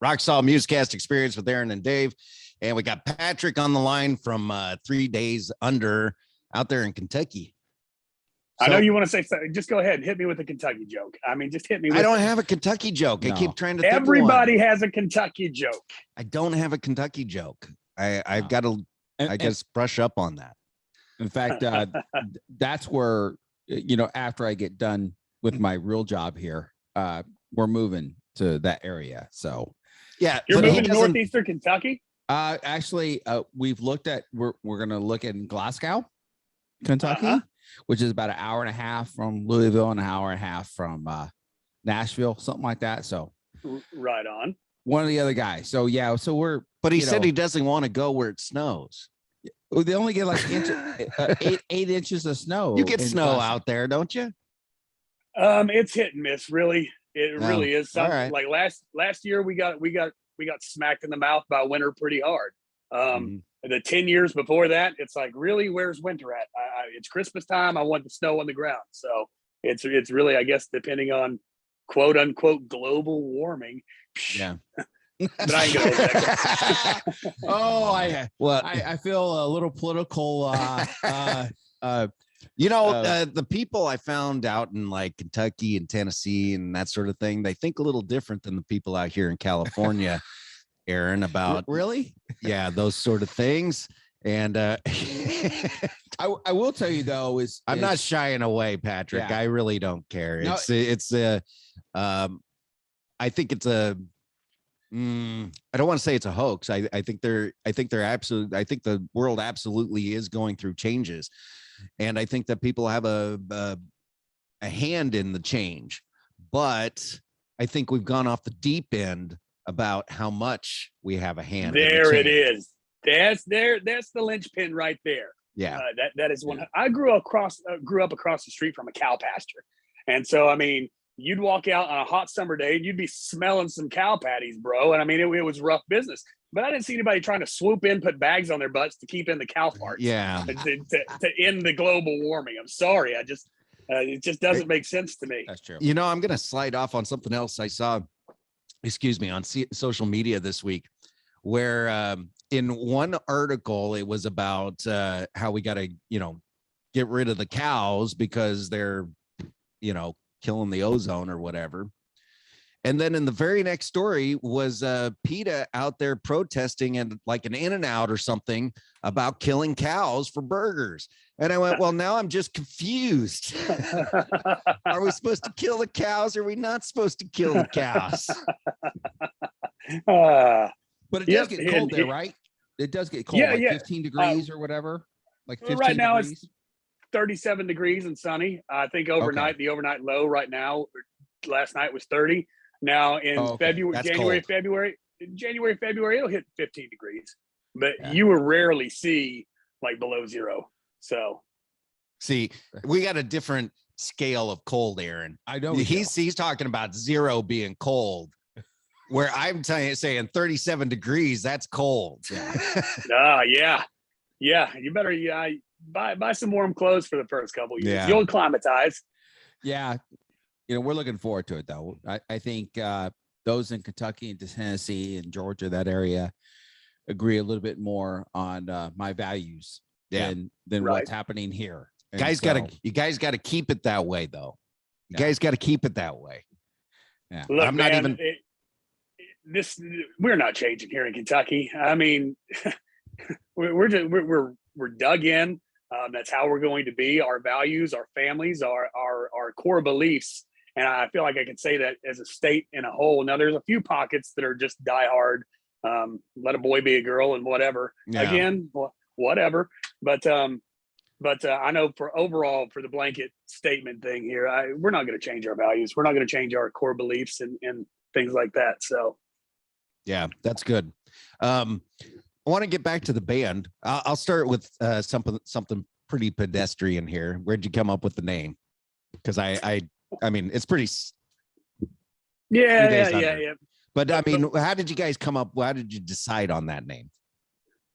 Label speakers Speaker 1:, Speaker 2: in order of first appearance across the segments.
Speaker 1: Rock Solid Musecast Experience with Aaron and Dave. And we got Patrick on the line from 3 Days Under out there in Kentucky.
Speaker 2: So, I know you want to say something. Just go ahead and hit me with a Kentucky joke. I mean, just hit me with
Speaker 1: I don't have a Kentucky joke. No. I keep trying to think
Speaker 2: Everybody has a Kentucky joke.
Speaker 1: I don't have a Kentucky joke. I've got to, I guess, brush up on that.
Speaker 3: In fact, that's where, after I get done with my real job here, we're moving to that area. So
Speaker 1: yeah,
Speaker 2: you're moving to northeastern Kentucky.
Speaker 3: Actually, we've looked at we're going to look at Glasgow, Kentucky, which is about an hour and a half from Louisville and an hour and a half from Nashville, something like that. So
Speaker 2: right on.
Speaker 3: One of the other guys. So yeah, so we're.
Speaker 1: But he said he doesn't want to go where it snows.
Speaker 3: They only get like 8 inches of snow.
Speaker 1: You get snow out there, don't you?
Speaker 2: It's hit and miss, really. It really is something.
Speaker 1: Right.
Speaker 2: Like last year we got smacked in the mouth by winter pretty hard. The 10 years before that, it's like, really, where's winter at? It's Christmas time. I want the snow on the ground. So it's really, I guess, depending on quote unquote global warming.
Speaker 1: Yeah.
Speaker 2: But I ain't gonna
Speaker 3: I feel a little political.
Speaker 1: The people I found out in like Kentucky and Tennessee and that sort of thing, they think a little different than the people out here in California, Aaron, about
Speaker 3: really,
Speaker 1: those sort of things. And
Speaker 3: I will tell you though,
Speaker 1: I'm not shying away, Patrick. Yeah. I really don't care. No, I think it's a. I don't want to say it's a hoax. I think the world absolutely is going through changes. And I think that people have a hand in the change, but I think we've gone off the deep end about how much we have a hand.
Speaker 2: There it is. That's the linchpin right there.
Speaker 1: Yeah.
Speaker 2: That is one. I grew up across the street from a cow pasture. And so, I mean, you'd walk out on a hot summer day and you'd be smelling some cow patties, bro. And I mean, it was rough business. But I didn't see anybody trying to swoop in, put bags on their butts to keep in the cow farts.
Speaker 1: Yeah.
Speaker 2: To end the global warming. I'm sorry. It just doesn't make sense to me.
Speaker 3: That's true.
Speaker 1: I'm going to slide off on something else I saw, on social media this week, where in one article, it was about how we got to, get rid of the cows because they're, killing the ozone or whatever. And then in the very next story was PETA out there protesting and like an In-N-Out or something about killing cows for burgers. And I went, well, now I'm just confused. Are we supposed to kill the cows? Or are we not supposed to kill the cows?
Speaker 3: But it does get cold there, right? It does get cold, 15 degrees or whatever. Like 15
Speaker 2: right now
Speaker 3: degrees.
Speaker 2: It's 37 degrees and sunny. I think overnight, the overnight low right now, last night was 30. Now in January, February, it'll hit 15 degrees, but you will rarely see like below zero. So
Speaker 1: see, we got a different scale of cold, Aaron.
Speaker 3: I know
Speaker 1: he's talking about zero being cold, where I'm saying 37 degrees, that's cold.
Speaker 2: Yeah. You better buy some warm clothes for the first couple of years. You'll acclimatize.
Speaker 3: Yeah. We're looking forward to it, though. I think those in Kentucky and Tennessee and Georgia, that area, agree a little bit more on my values than what's happening here.
Speaker 1: You guys got to keep it that way, though. You guys got to keep it that way.
Speaker 3: Yeah,
Speaker 2: look, I'm not even. We're not changing here in Kentucky. I mean, we're dug in. That's how we're going to be. Our values, our families, our core beliefs. And I feel like I can say that as a state in a whole. Now, there's a few pockets that are just diehard. Let a boy be a girl and whatever. Yeah. Again, whatever. But I know for the blanket statement thing here, we're not going to change our values. We're not going to change our core beliefs and things like that. So,
Speaker 1: yeah, that's good. I want to get back to the band. I'll start with something pretty pedestrian here. Where'd you come up with the name? Because I mean, it's pretty.
Speaker 2: Yeah.
Speaker 1: But I mean, how did you guys come up? How did you decide on that name?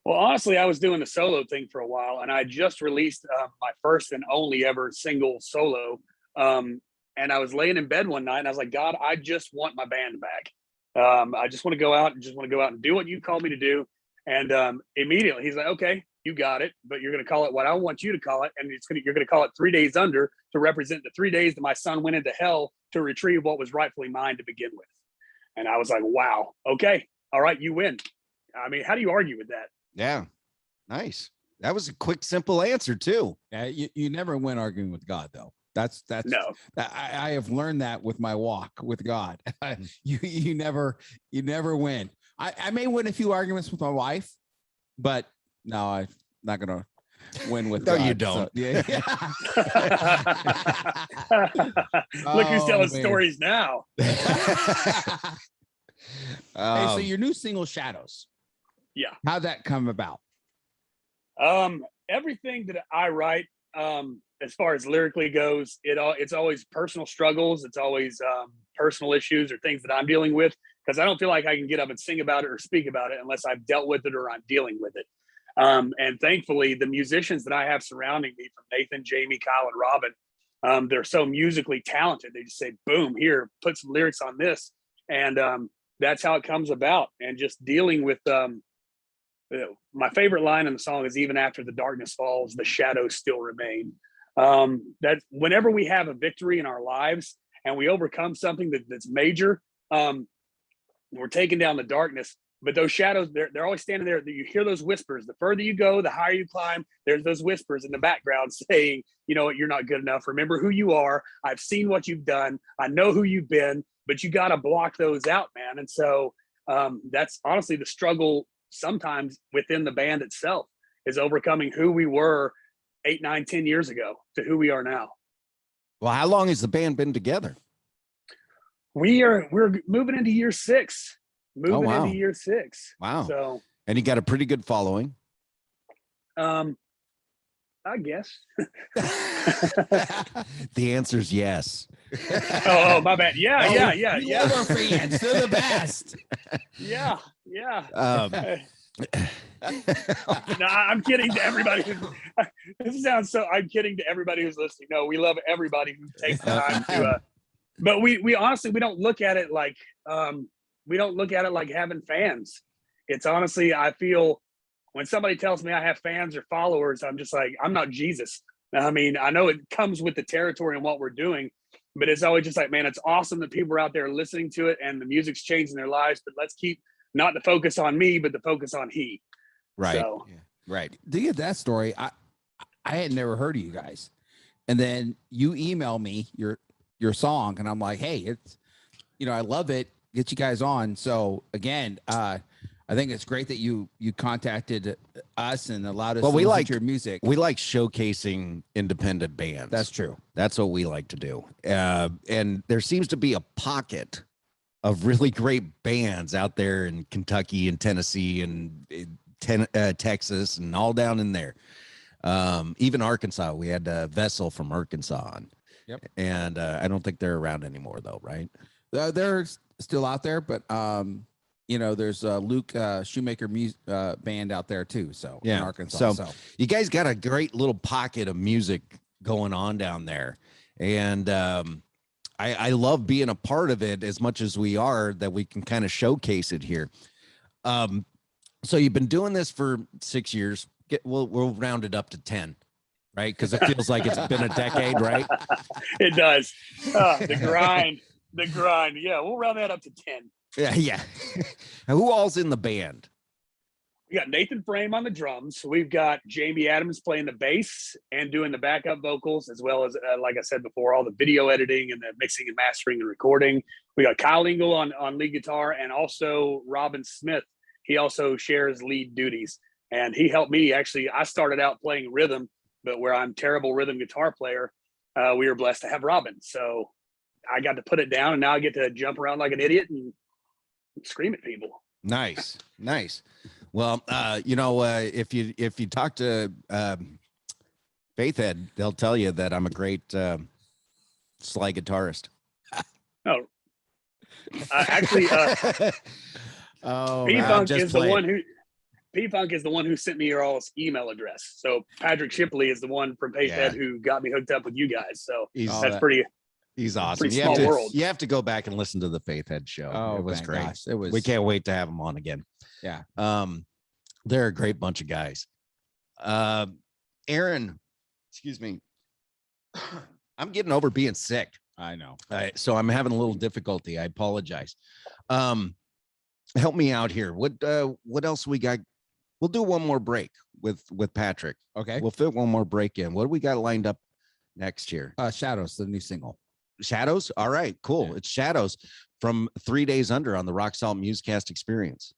Speaker 2: Well, honestly, I was doing the solo thing for a while, and I just released my first and only ever single solo. And I was laying in bed one night, and I was like, God, I just want my band back. I just want to go out and do what you called me to do. And immediately he's like, okay, you got it, but you're going to call it what I want you to call it. And you're going to call it 3 days under to represent the 3 days that my son went into hell to retrieve what was rightfully mine to begin with. And I was like, wow, okay, all right, you win. I mean, how do you argue with that?
Speaker 1: Yeah. Nice. That was a quick, simple answer too.
Speaker 3: Yeah, you never win arguing with God, though. That's
Speaker 2: No.
Speaker 3: I have learned that with my walk with God. you never win. I may win a few arguments with my wife, but no, I'm not gonna win with
Speaker 1: No,
Speaker 3: God.
Speaker 1: you don't.
Speaker 3: So, yeah.
Speaker 2: Look who's telling stories now.
Speaker 3: Hey, so your new single, Shadows.
Speaker 2: Yeah.
Speaker 3: How'd that come about?
Speaker 2: Everything that I write, as far as lyrically goes, it's always personal struggles. It's always personal issues or things that I'm dealing with, because I don't feel like I can get up and sing about it or speak about it unless I've dealt with it or I'm dealing with it. And thankfully, the musicians that I have surrounding me, from Nathan, Jamie, Kyle, and Robin, they're so musically talented. They just say, boom, here, put some lyrics on this. And that's how it comes about. And just dealing with my favorite line in the song is, even after the darkness falls, the shadows still remain. That whenever we have a victory in our lives and we overcome something that's major, we're taking down the darkness, but those shadows, they're always standing there. You hear those whispers. The further you go, the higher you climb, there's those whispers in the background saying, you know what, you're not good enough. Remember who you are. I've seen what you've done. I know who you've been, but you got to block those out, man. And so that's honestly the struggle sometimes within the band itself, is overcoming who we were 8, 9, 10 years ago to who we are now.
Speaker 1: Well, how long has the band been together?
Speaker 2: We're moving into year 6. Into year 6.
Speaker 1: Wow.
Speaker 2: So,
Speaker 1: and you got a pretty good following.
Speaker 2: I guess.
Speaker 1: The answer is yes.
Speaker 2: Oh, my bad. Yeah.
Speaker 3: Love our fans. They're the best.
Speaker 2: Yeah. No, I'm kidding to everybody. This sounds so. I'm kidding to everybody who's listening. No, we love everybody who takes the time to. But we honestly, we don't look at it like having fans. It's honestly, I feel when somebody tells me I have fans or followers, I'm just like, I'm not Jesus. I mean, I know it comes with the territory and what we're doing, but it's always just like, man, it's awesome that people are out there listening to it and the music's changing their lives. But let's keep not the focus on me, but the focus on he.
Speaker 1: Right.
Speaker 2: So,
Speaker 1: Right.
Speaker 3: To get that story, I had never heard of you guys, and then you email me your song, and I'm like, hey, it's, I love it. Get you guys on. So again, I think it's great that you contacted us and allowed us to listen to your music.
Speaker 1: We like showcasing independent bands.
Speaker 3: That's true.
Speaker 1: That's what we like to do. And there seems to be a pocket of really great bands out there in Kentucky and Tennessee and Texas and all down in there. Even Arkansas, we had Vessel from Arkansas on.
Speaker 3: Yep.
Speaker 1: And I don't think they're around anymore though, right?
Speaker 3: They're still out there, but there's a Luke Shoemaker band out there too. So
Speaker 1: yeah,
Speaker 3: in Arkansas.
Speaker 1: So you guys got a great little pocket of music going on down there, and I love being a part of it as much as we are, that we can kind of showcase it here. So you've been doing this for 6 years. We'll round it up to 10. Right, because it feels like it's been a decade, right?
Speaker 2: It does. The grind. Yeah, we'll round that up to 10.
Speaker 1: Yeah. Who all's in the band?
Speaker 2: We got Nathan Frame on the drums. We've got Jamie Adams playing the bass and doing the backup vocals, as well as, like I said before, all the video editing and the mixing and mastering and recording. We got Kyle Engel on lead guitar, and also Robin Smith. He also shares lead duties, and he helped me. Actually, I started out playing rhythm, but where I'm terrible rhythm guitar player, we were blessed to have Robin. So I got to put it down, and now I get to jump around like an idiot and scream at people.
Speaker 1: Nice. Well, if you talk to Faithhead, they'll tell you that I'm a great slide guitarist.
Speaker 2: Oh, actually, P-Funk is the one who. P-Funk is the one who sent me your all's email address. So Patrick Shipley is the one from Faithhead who got me hooked up with you guys. So that's pretty.
Speaker 1: He's awesome.
Speaker 2: Pretty
Speaker 1: You have,
Speaker 2: small
Speaker 1: to,
Speaker 2: world.
Speaker 1: you have to go back and listen to the Faith Head show.
Speaker 3: Oh,
Speaker 1: it was
Speaker 3: my
Speaker 1: great.
Speaker 3: gosh, it was.
Speaker 1: We can't wait to have him on again.
Speaker 3: Yeah.
Speaker 1: They're a great bunch of guys. Aaron, excuse me. I'm getting over being sick.
Speaker 3: I know.
Speaker 1: So I'm having a little difficulty. I apologize. Help me out here. What else we got? We'll do one more break with Patrick.
Speaker 3: Okay.
Speaker 1: We'll fit one more break in. What do we got lined up next year?
Speaker 3: Shadows, the new single.
Speaker 1: Shadows. All right, cool.
Speaker 3: Yeah.
Speaker 1: It's Shadows from 3 Days Under on the Rock Salt Musecast Experience.